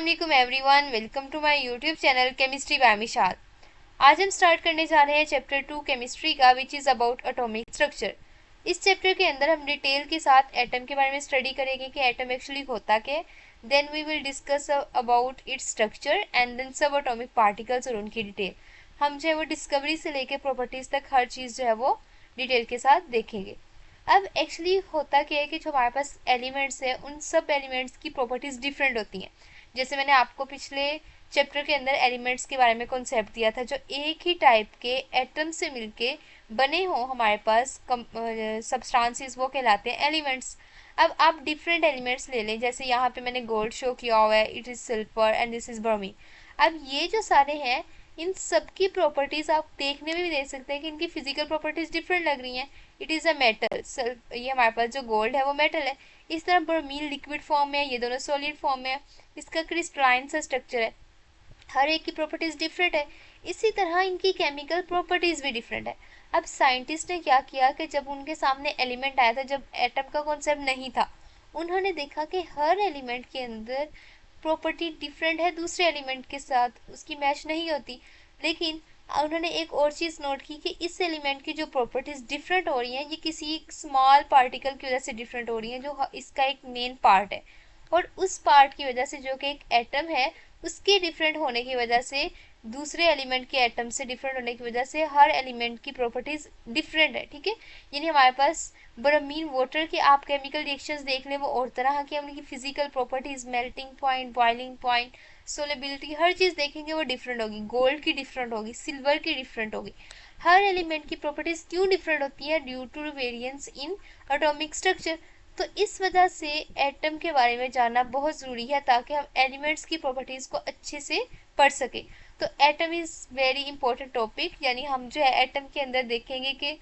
अस्सलाम वालेकुम everyone, welcome to my YouTube channel chemistry by Mishal. आज हम स्टार्ट करने जा रहे हैं चैप्टर 2 केमिस्ट्री का, which is about atomic structure. इस चैप्टर के अंदर हम डिटेल के साथ एटम के बारे में स्टडी करेंगे कि एटम एक्चुअली होता क्या है। Then we will discuss about its structure and then subatomic particles और उनकी डिटेल। हम जो है वो डिस्कवरी से लेकर प्रॉपर्टीज तक हर चीज़ जो है वो डिटेल के साथ देखेंगे। अब एक्चुअली होता क्या है कि जो हमारे पास एलिमेंट्स है उन सब एलिमेंट्स की प्रॉपर्टीज डिफरेंट होती हैं। जैसे मैंने आपको पिछले चैप्टर के अंदर एलिमेंट्स के बारे में कॉन्सेप्ट दिया था, जो एक ही टाइप के एटम से मिलके बने हों हमारे पास सब्सटेंसेस, वो कहलाते हैं एलिमेंट्स। अब आप डिफरेंट एलिमेंट्स ले लें, जैसे यहाँ पे मैंने गोल्ड शो किया हुआ है, it is silver and this is bromine. अब ये जो सारे हैं, इन सब की प्रॉपर्टीज़ आप देखने में भी देख सकते हैं कि इनकी फिजिकल प्रॉपर्टीज़ डिफरेंट लग रही हैं। इट इज़ अ मेटल, ये हमारे पास जो गोल्ड है वो मेटल है। इस तरह ब्रोमीन लिक्विड फॉर्म में है, ये दोनों सॉलिड फॉर्म में है। इसका क्रिस्टलाइन सा स्ट्रक्चर है, हर एक की प्रॉपर्टीज डिफरेंट है। इसी तरह इनकी केमिकल प्रॉपर्टीज भी डिफरेंट है। अब साइंटिस्ट ने क्या किया कि जब उनके सामने एलिमेंट आया था, जब एटम का कॉन्सेप्ट नहीं था, उन्होंने देखा कि हर एलिमेंट के अंदर प्रॉपर्टी डिफरेंट है, दूसरे एलिमेंट के साथ उसकी मैच नहीं होती। लेकिन उन्होंने एक और चीज़ नोट की कि इस एलिमेंट की जो प्रॉपर्टीज डिफरेंट हो रही हैं, ये किसी स्मॉल पार्टिकल की वजह से डिफरेंट हो रही हैं, जो इसका एक मेन पार्ट है। और उस पार्ट की वजह से, जो कि एक एटम है, उसके डिफरेंट होने की वजह से, दूसरे एलिमेंट के एटम से डिफरेंट होने की वजह से हर एलिमेंट की प्रॉपर्टीज डिफरेंट है। ठीक है, यानी हमारे पास ब्रोमीन वाटर के आप केमिकल रिएक्शंस देख लें, वो और तरह की उनकी physical properties, melting point, boiling point, solubility, हर चीज़ देखेंगे वो डिफरेंट होगी। गोल्ड की डिफरेंट होगी, सिल्वर की डिफरेंट होगी। हर एलिमेंट की प्रॉपर्टीज क्यों डिफरेंट होती है? Due to variance in atomic structure. तो इस वजह से एटम के बारे में जानना बहुत ज़रूरी है, ताकि हम एलिमेंट्स की प्रॉपर्टीज़ को अच्छे से पढ़ सकें। तो atom is very important topic, यानी हम जो है एटम के अंदर देखेंगे कि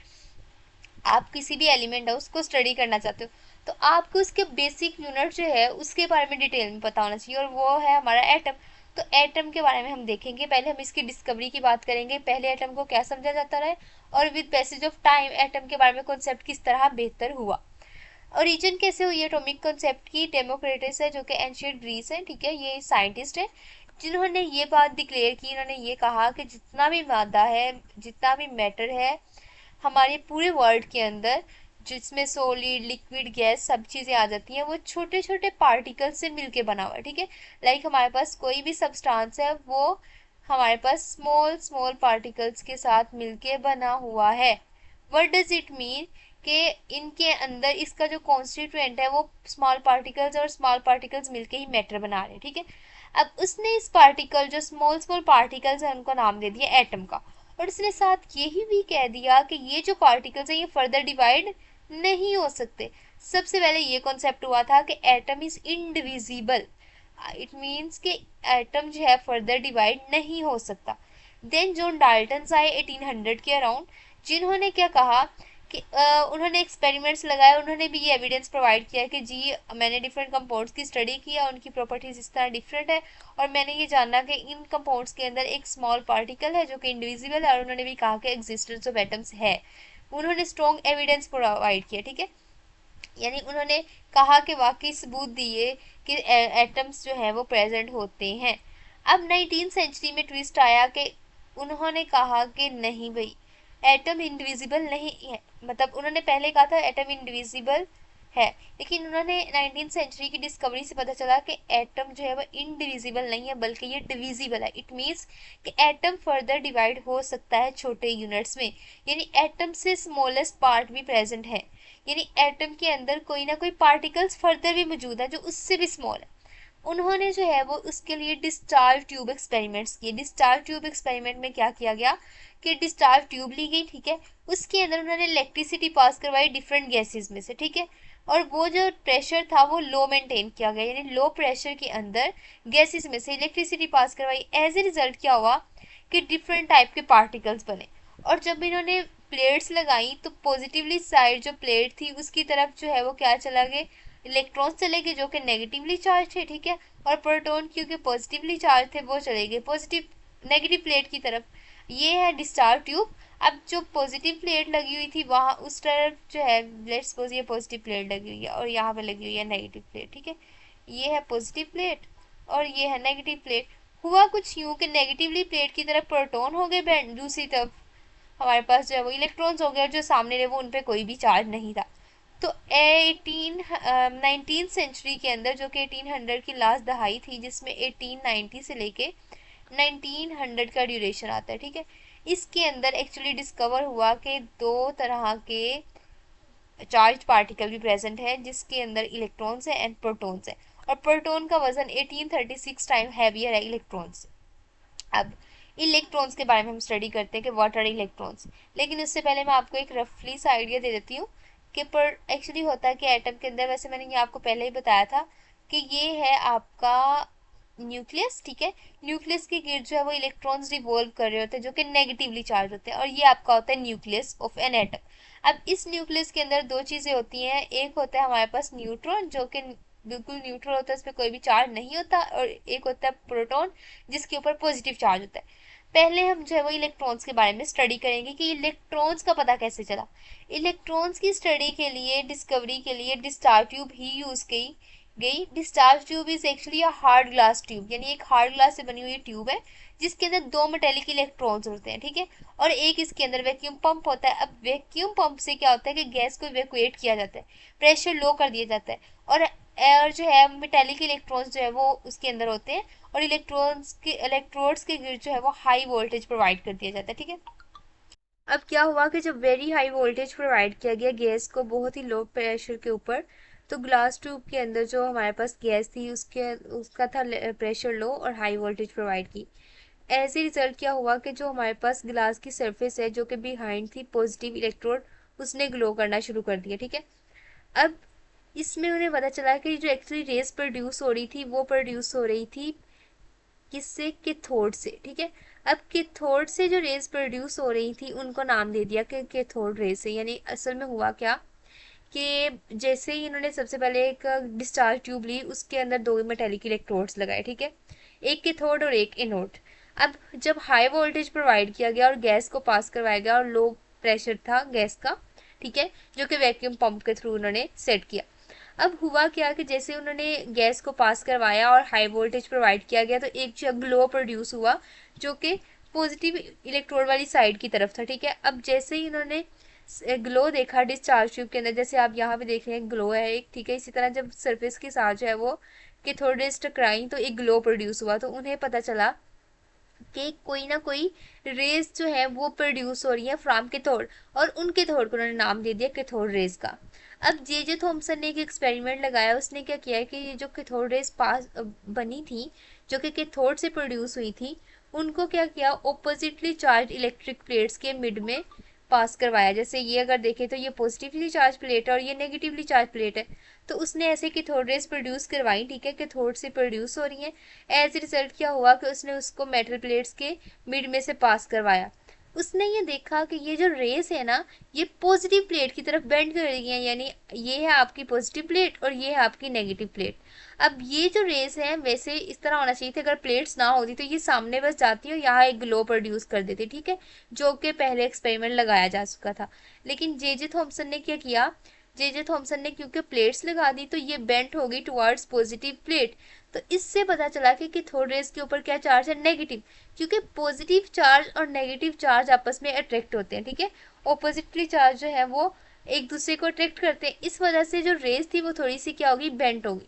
आप किसी भी एलिमेंट है उसको स्टडी करना चाहते हो, तो आपको उसके बेसिक यूनिट जो है उसके बारे में डिटेल में पता होना चाहिए, और वो है हमारा एटम। तो एटम के बारे में हम देखेंगे, पहले हम इसकी डिस्कवरी की बात करेंगे, पहले एटम को क्या समझा जाता है, और with passage of time atom के बारे में कॉन्सेप्ट किस तरह बेहतर हुआ। ओरिजिन कैसे हुई एटॉमिक कॉन्सेप्ट की? डेमोक्रिटस है, जो कि एंशियंट ग्रीस है, ठीक है, ये साइंटिस्ट है जिन्होंने ये बात डिक्लेयर की। इन्होंने ये कहा कि जितना भी मादा है, जितना भी मैटर है हमारे पूरे वर्ल्ड के अंदर, जिसमें सॉलिड, लिक्विड, गैस सब चीज़ें आ जाती हैं, वो छोटे छोटे पार्टिकल से मिलके बना हुआ है। ठीक है, लाइक हमारे पास कोई भी सब्सटेंस है, वो हमारे पास स्मॉल स्मॉल पार्टिकल्स के साथ मिलके बना हुआ है। What does it mean? कि इनके अंदर इसका जो कॉन्स्टिट्यूएंट है वो स्मॉल पार्टिकल्स, और स्मॉल पार्टिकल्स मिलके ही मैटर बना रहे हैं। ठीक है, अब उसने इस पार्टिकल, जो स्मॉल स्मॉल पार्टिकल्स है, उनको नाम दे दिया एटम का। और इसने साथ यही भी कह दिया कि ये जो पार्टिकल्स हैं ये फर्दर डिवाइड नहीं हो सकते। सबसे पहले ये कॉन्सेप्ट हुआ था कि atom is indivisible, it means कि एटम जो है फर्दर डिवाइड नहीं हो सकता। देन जॉन डाल्टन आए 1800 के अराउंड, जिन्होंने क्या कहा कि उन्होंने एक्सपेरिमेंट्स लगाए, उन्होंने भी ये एविडेंस प्रोवाइड किया कि जी मैंने डिफरेंट कंपाउंड्स की स्टडी किया, उनकी प्रॉपर्टीज इस तरह डिफरेंट है, और मैंने ये जाना कि इन कंपाउंड्स के अंदर एक स्मॉल पार्टिकल है जो कि इंडिविजिबल है, और उन्होंने भी कहा कि एग्जिस्टेंस ऑफ एटम्स है। उन्होंने स्ट्रॉन्ग एविडेंस प्रोवाइड किया। ठीक है, यानी उन्होंने कहा कि वाकई सबूत दिए कि एटम्स जो है वो प्रेजेंट होते हैं। अब 19th सेंचुरी में ट्विस्ट आया कि उन्होंने कहा कि नहीं भाई, एटम इंडिविजिबल नहीं है। मतलब उन्होंने पहले कहा था एटम इंडिविजिबल है, लेकिन उन्होंने 19th सेंचुरी की डिस्कवरी से पता चला कि एटम जो है वो इंडिविजिबल नहीं है, बल्कि ये डिविजिबल है। इट मीन्स कि एटम फर्दर डिवाइड हो सकता है छोटे यूनिट्स में, यानी एटम से स्मॉलेस्ट पार्ट भी प्रेजेंट है, यानी एटम के अंदर कोई ना कोई पार्टिकल्स फर्दर भी मौजूद है जो उससे भी स्मॉल है। उन्होंने जो है वो उसके लिए डिस्चार्ज ट्यूब एक्सपेरिमेंट्स किए। डिस्चार्ज ट्यूब एक्सपेरिमेंट में क्या किया गया कि डिस्चार्ज ट्यूब ली गई, ठीक है, उसके अंदर उन्होंने इलेक्ट्रिसिटी पास करवाई डिफरेंट गैसेस में से। ठीक है, और वो जो प्रेशर था वो लो मेंटेन किया गया, यानी लो प्रेशर के अंदर गैसेस में से इलेक्ट्रिसिटी पास करवाई। एज ए रिजल्ट क्या हुआ कि डिफरेंट टाइप के पार्टिकल्स बने। और जब इन्होंने प्लेट्स लगाई तो पॉजिटिवली साइड जो प्लेट थी उसकी तरफ जो है वो क्या चला गए, इलेक्ट्रॉन्स चले गए जो कि नेगेटिवली चार्ज थे। ठीक है, और प्रोटॉन क्योंकि पॉजिटिवली चार्ज थे वो चले गए पॉजिटिव नेगेटिव प्लेट की तरफ। ये है डिस्चार्ज ट्यूब। अब जो पॉजिटिव प्लेट लगी हुई थी वहाँ उस तरफ जो है, लेट्स सपोज ये पॉजिटिव प्लेट लगी हुई है और यहाँ पे लगी हुई है नेगेटिव प्लेट। ठीक है, ये है पॉजिटिव प्लेट और ये है नेगेटिव प्लेट। हुआ कुछ यूं कि नेगेटिवली प्लेट की तरफ प्रोटॉन हो गए बैंड, दूसरी तरफ हमारे पास जो है वो इलेक्ट्रॉन्स हो गए, और जो सामने रहे वो उन पे कोई भी चार्ज नहीं था। तो 19th सेंचुरी के अंदर, जो कि 1800 की लास्ट दहाई थी, जिसमें 1890 से लेके 1900 का ड्यूरेशन आता है, ठीक है, इसके अंदर एक्चुअली डिस्कवर हुआ कि दो तरह के चार्ज पार्टिकल भी प्रेजेंट है, जिसके अंदर इलेक्ट्रॉन्स है एंड प्रोटॉन्स है, और प्रोटॉन का वजन 1836 टाइम हैवियर है इलेक्ट्रॉन से। अब इलेक्ट्रॉन्स के बारे में हम स्टडी करते हैं कि व्हाट आर इलेक्ट्रॉन्स, लेकिन उससे पहले मैं आपको एक रफली सा आइडिया दे देती हूँ कि पर एक्चुअली होता है कि एटम के अंदर, वैसे मैंने ये आपको पहले ही बताया था कि ये है आपका न्यूक्लियस, ठीक है। न्यूक्लियस के गिर्द जो है वो इलेक्ट्रॉन्स रिवॉल्व कर रहे होते हैं, जो कि नेगेटिवली चार्ज होते हैं, और ये आपका होता है न्यूक्लियस ऑफ एन एटम। अब इस न्यूक्लियस के अंदर दो चीजें होती हैं, एक होता है हमारे पास न्यूट्रॉन, जो कि बिल्कुल न्यूट्रल होता है, उस पर कोई भी चार्ज नहीं होता, और एक होता है प्रोटॉन, जिसके ऊपर पॉजिटिव चार्ज होता है। पहले हम जो है वो इलेक्ट्रॉन्स के बारे में स्टडी करेंगे कि इलेक्ट्रॉन्स का पता कैसे चला। इलेक्ट्रॉन्स की स्टडी के लिए, डिस्कवरी के लिए डिस्चार्ज ट्यूब ही यूज की गई। Discharge tube is actually a hard glass tube, यानी एक हार्ड ग्लास से बनी हुई ट्यूब है, जिसके अंदर दो मेटेलिक इलेक्ट्रॉन्स होते हैं, ठीक है, और एक इसके अंदर वैक्यूम पंप होता है। अब वैक्यूम पंप से क्या होता है कि गैस को इवैक्यूएट किया जाता है, प्रेशर लो कर दिया जाता है, और एयर जो है मेटेलिक इलेक्ट्रॉन्स जो है वो उसके अंदर होते हैं, और इलेक्ट्रोड्स के गिर्द जो है वो हाई वोल्टेज प्रोवाइड कर दिया जाता है, ठीक है। अब क्या हुआ कि जब वेरी हाई वोल्टेज प्रोवाइड किया गया गैस को बहुत ही लो प्रेशर के ऊपर, तो ग्लास ट्यूब के अंदर जो हमारे पास गैस थी उसका था प्रेशर लो और हाई वोल्टेज प्रोवाइड की। एज ए रिजल्ट क्या हुआ कि जो हमारे पास ग्लास की सरफेस है, जो कि बिहाइंड थी पॉजिटिव इलेक्ट्रोड, उसने ग्लो करना शुरू कर दिया, ठीक है। अब इसमें उन्हें पता चला कि जो एक्चुअली रेस प्रोड्यूस हो रही थी, वो प्रोड्यूस हो रही थी किससे, कैथोड से, ठीक है। अब कैथोड से जो रेस प्रोड्यूस हो रही थी, उनको नाम दे दिया कि कैथोड रेस है। यानी असल में हुआ क्या कि जैसे ही इन्होंने सबसे पहले एक डिस्चार्ज ट्यूब ली, उसके अंदर दो मेटेलिक इलेक्ट्रोड्स लगाए, ठीक है, एक कैथोड और एक एनोड। अब जब हाई वोल्टेज प्रोवाइड किया गया और गैस को पास करवाया गया, और लो प्रेशर था गैस का, ठीक है, जो कि वैक्यूम पंप के थ्रू उन्होंने सेट किया। अब हुआ क्या कि जैसे उन्होंने गैस को पास करवाया और हाई वोल्टेज प्रोवाइड किया गया, तो एक ग्लो प्रोड्यूस हुआ, जो कि पॉजिटिव इलेक्ट्रोड वाली साइड की तरफ था, ठीक है। अब जैसे ही इन्होंने ग्लो देखा डिस्चार्ज ट्यूब के अंदर, जैसे आप यहाँ पे देख रहे हैं ग्लो है एक, ठीक है, इसी तरह जब सरफेस के साथ जो है वो कैथोड रेज टकराई, तो एक ग्लो प्रोड्यूस हुआ, तो उन्हें पता चला कि कोई ना कोई रेज जो है वो प्रोड्यूस हो रही है फ्रॉम कैथोड, और उन कैथोड को उन्होंने नाम दे दिया कैथोड रेज का। अब जे थॉमसन ने एक एक्सपेरिमेंट लगाया, उसने क्या किया कि ये जो कैथोड रेज पास बनी थी, जो कि कैथोड से प्रोड्यूस हुई थी, उनको क्या किया, ऑपोजिटली चार्ज इलेक्ट्रिक प्लेट्स के मिड में पास करवाया। जैसे ये अगर देखें तो ये पॉजिटिवली चार्ज प्लेट है और ये नेगेटिवली चार्ज प्लेट है, तो उसने ऐसे कैथोड रेज प्रोड्यूस करवाई, ठीक है, कैथोड से प्रोड्यूस हो रही है। एज रिजल्ट क्या हुआ कि उसने उसको मेटल प्लेट्स के मिड में से पास करवाया। उसने ये देखा कि ये जो रेस है ना, ये पॉजिटिव प्लेट की तरफ बेंड कर रही है, यानी ये है आपकी पॉजिटिव प्लेट और ये है आपकी नेगेटिव प्लेट। अब ये जो रेस है, वैसे इस तरह होना चाहिए था, अगर प्लेट्स ना होती तो ये सामने बस जाती और यहाँ एक ग्लो प्रोड्यूस कर देती, ठीक है, जो कि पहले एक्सपेरिमेंट लगाया जा चुका था। लेकिन जे थॉमसन ने क्या किया, जे थॉमसन ने क्योंकि प्लेट्स लगा दी, तो ये बेंट हो गई टुवर्ड्स पॉजिटिव प्लेट। तो इससे पता चला कि कैथोड रेज के ऊपर क्या चार्ज है, नेगेटिव, क्योंकि पॉजिटिव चार्ज और नेगेटिव चार्ज आपस में अट्रैक्ट होते हैं, ठीक है, ऑपोजिटली चार्ज जो है वो एक दूसरे को अट्रैक्ट करते हैं। इस वजह से जो रेज थी वो थोड़ी सी क्या होगी, बेंट होगी।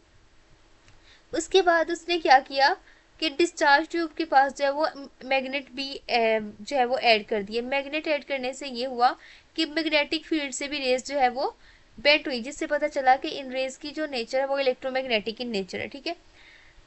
उसके बाद उसने क्या किया कि डिस्चार्ज ट्यूब के पास जो है वो मैग्नेट भी जो है वो ऐड कर दिए। मैग्नेट ऐड करने से ये हुआ कि मैग्नेटिक फील्ड से भी रेज जो है वो बेंट हुई, जिससे पता चला कि इन रेज की जो नेचर है वो इलेक्ट्रोमैग्नेटिक इन नेचर है, ठीक है।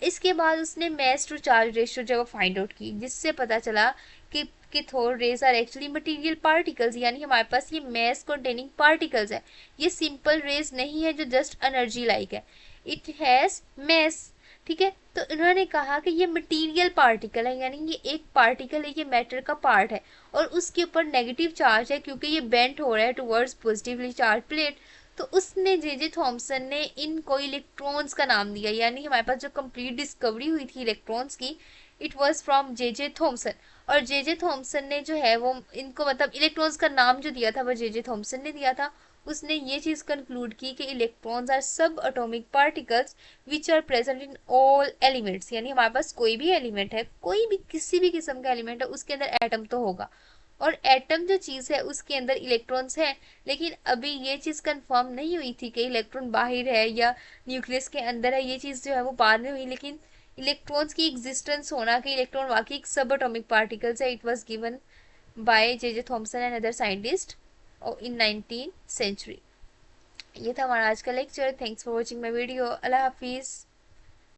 इसके बाद उसने मैस टू चार्ज रेशियो जो है वो फाइंड आउट की, जिससे पता चला कि cathode rays are actually material particles, यानी हमारे पास ये मैस कंटेनिंग पार्टिकल्स है। ये सिंपल रेज नहीं है जो जस्ट एनर्जी लाइक है, इट हैज मैस, ठीक है। तो इन्होंने कहा कि ये मटेरियल पार्टिकल है, यानी ये एक पार्टिकल है, ये मैटर का पार्ट है, और उसके ऊपर नेगेटिव चार्ज है क्योंकि ये बेंट हो रहा है टुवर्ड्स पॉजिटिवली चार्ज प्लेट। तो उसने जे थॉमसन ने इनको इलेक्ट्रॉन्स का नाम दिया, यानी हमारे पास जो कंप्लीट डिस्कवरी हुई थी इलेक्ट्रॉन्स की, it was from J Thomson. और जे थॉमसन ने जो है वो इनको मतलब इलेक्ट्रॉन्स का नाम जो दिया था वो जे थॉमसन ने दिया था, उसने ये चीज कंक्लूड की कि electrons are subatomic particles which are present in all elements, यानी हमारे पास कोई भी एलिमेंट है, कोई भी किसी भी किस्म का एलिमेंट है, उसके अंदर एटम तो होगा, और एटम जो चीज है उसके अंदर इलेक्ट्रॉन्स है। लेकिन अभी ये चीज कंफर्म नहीं हुई थी कि इलेक्ट्रॉन बाहर है या न्यूक्लियस के अंदर है, ये चीज जो है वो बाद में हुई। लेकिन इलेक्ट्रॉन्स की एग्जिस्टेंस होना कि इलेक्ट्रॉन वाकई एक सब एटॉमिक पार्टिकल्स है, it was given by J Thomson and other scientist in 19th century. ये था हमारा आज का lecture. Thanks for watching my video. अल्लाह हाफिज़।